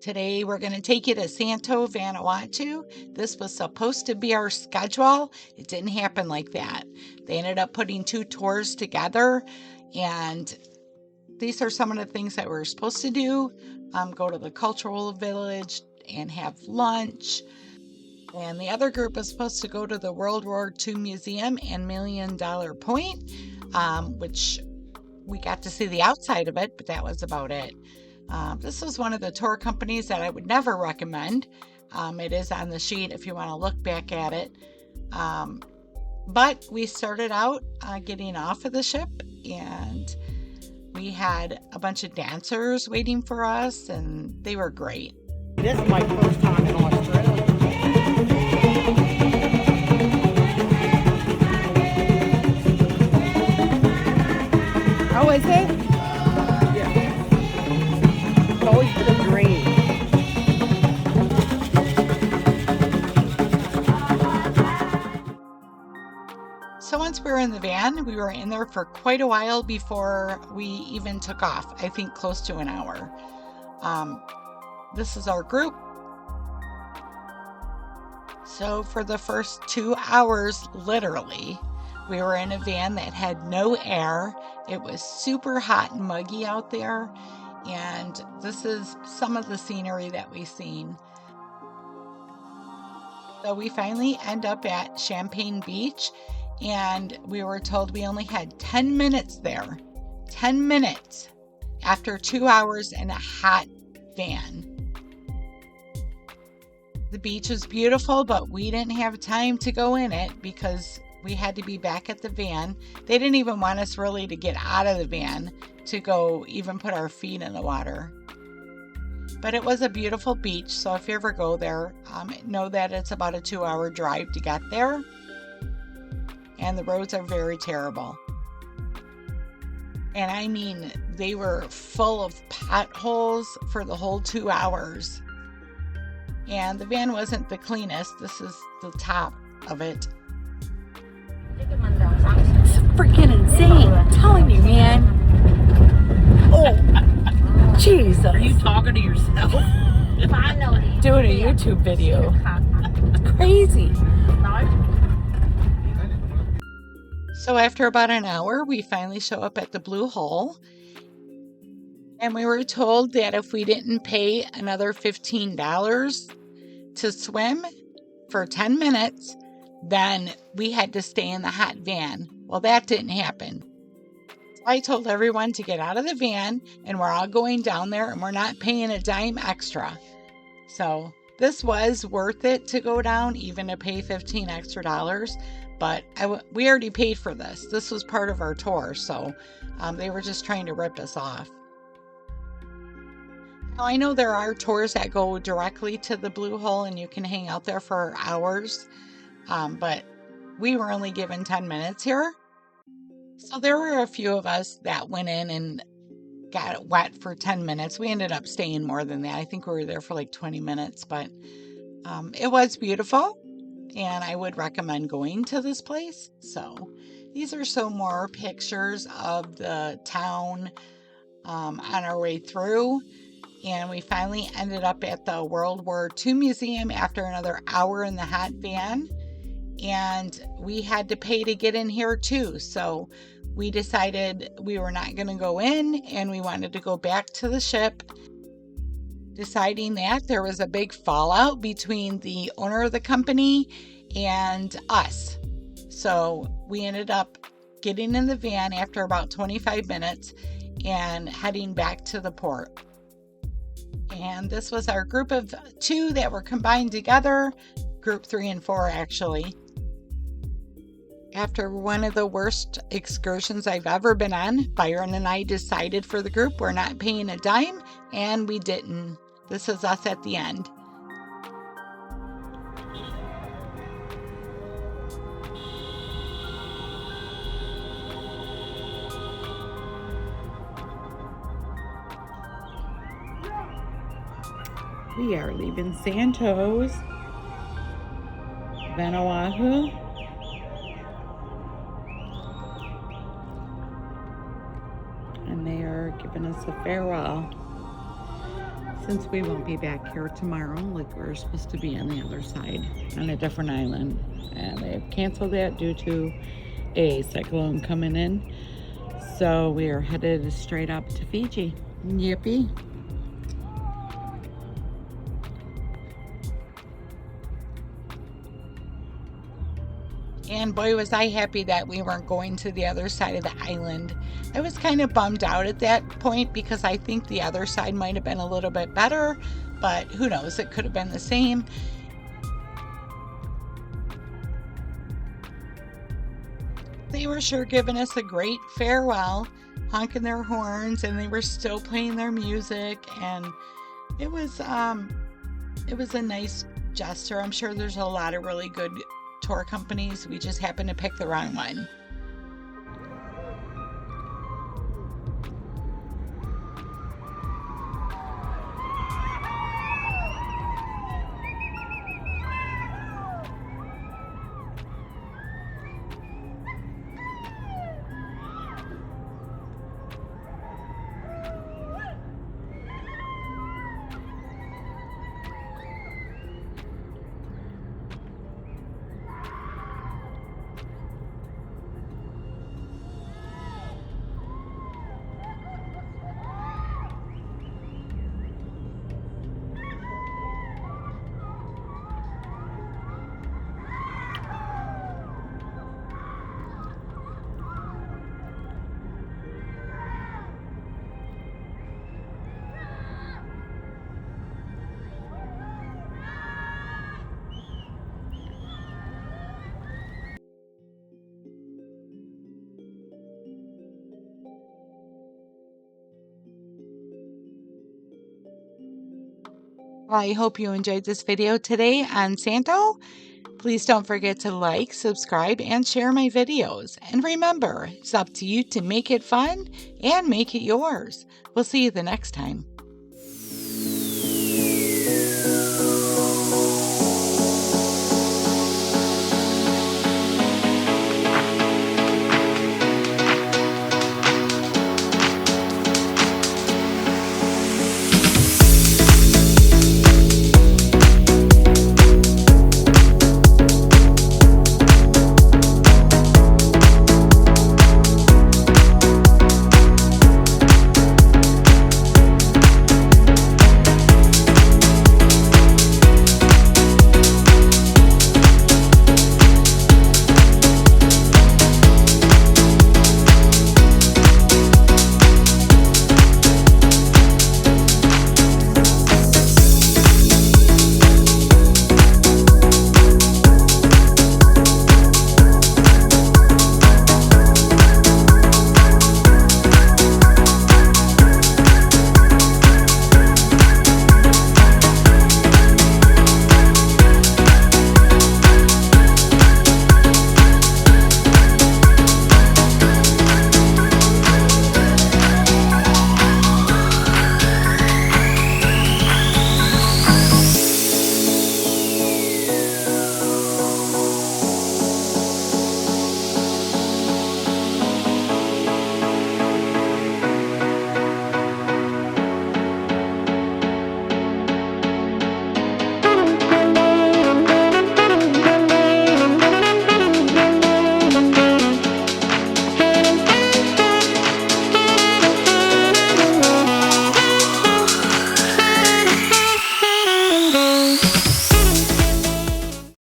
Today we're going to take you to Santo Vanuatu. This was supposed to be our schedule. It didn't happen like that. They ended up putting 2 tours together, and these are some of the things that we're supposed to do. Go to the cultural village and have lunch. And the other group was supposed to go to the World War II Museum and $1 Million Point, which we got to see the outside of it, but that was about it. This was one of the tour companies that I would never recommend. It is on the sheet if you want to look back at it. But we started out getting off of the ship, and we had a bunch of dancers waiting for us, and they were great. This is my first time in Australia. Oh, is it? Yeah. It's always been a dream. So once we were in the van, we were in there for quite a while before we even took off. I think close to an hour. This is our group. So for the first 2 hours, literally, we were in a van that had no air. It was super hot and muggy out there. And this is some of the scenery that we've seen. So we finally end up at Champagne Beach, and we were told we only had 10 minutes there. 10 minutes after 2 hours in a hot van. The beach was beautiful, but we didn't have time to go in it because we had to be back at the van. They didn't even want us really to get out of the van to go even put our feet in the water. But it was a beautiful beach, so if you ever go there, know that it's about a 2-hour drive to get there. And the roads are very terrible. And I mean, they were full of potholes for the whole 2 hours. And the van wasn't the cleanest. This is the top of it. It's freaking insane. I'm telling you, man. Oh, Jesus. Are you talking to yourself? Doing a YouTube video. Crazy. So after about an hour, we finally show up at the Blue Hole. And we were told that if we didn't pay another $15 to swim for 10 minutes, then we had to stay in the hot van. Well, that didn't happen. So I told everyone to get out of the van, and we're all going down there, and we're not paying a dime extra. So this was worth it to go down, even to pay $15 extra. But we already paid for this. This was part of our tour, so they were just trying to rip us off. Now, I know there are tours that go directly to the Blue Hole, and you can hang out there for hours, but we were only given 10 minutes here. So there were a few of us that went in and got wet for 10 minutes. We ended up staying more than that. I think we were there for like 20 minutes, but it was beautiful. And I would recommend going to this place. So these are some more pictures of the town on our way through. And we finally ended up at the World War II Museum after another hour in the hot van. And we had to pay to get in here too. So we decided we were not going to go in, and we wanted to go back to the ship, deciding that there was a big fallout between the owner of the company and us. So we ended up getting in the van after about 25 minutes and heading back to the port. And this was our group of 2 that were combined together, group 3 and 4 actually. After one of the worst excursions I've ever been on, Byron and I decided for the group we're not paying a dime, and we didn't. This is us at the end. We are leaving Santo Vanuatu. And they are giving us a farewell. Since we won't be back here tomorrow, like we're supposed to be on the other side on a different island, and they've canceled that due to a cyclone coming in. So we are headed straight up to Fiji. Yippee. And boy, was I happy that we weren't going to the other side of the island. I was kind of bummed out at that point because I think the other side might have been a little bit better, but who knows, it could have been the same. They were sure giving us a great farewell, honking their horns, and they were still playing their music, and it was a nice gesture. I'm sure there's a lot of really good tour companies. We just happened to pick the wrong one. I hope you enjoyed this video today on Santo. Please don't forget to like, subscribe, and share my videos. And remember, it's up to you to make it fun and make it yours. We'll see you the next time.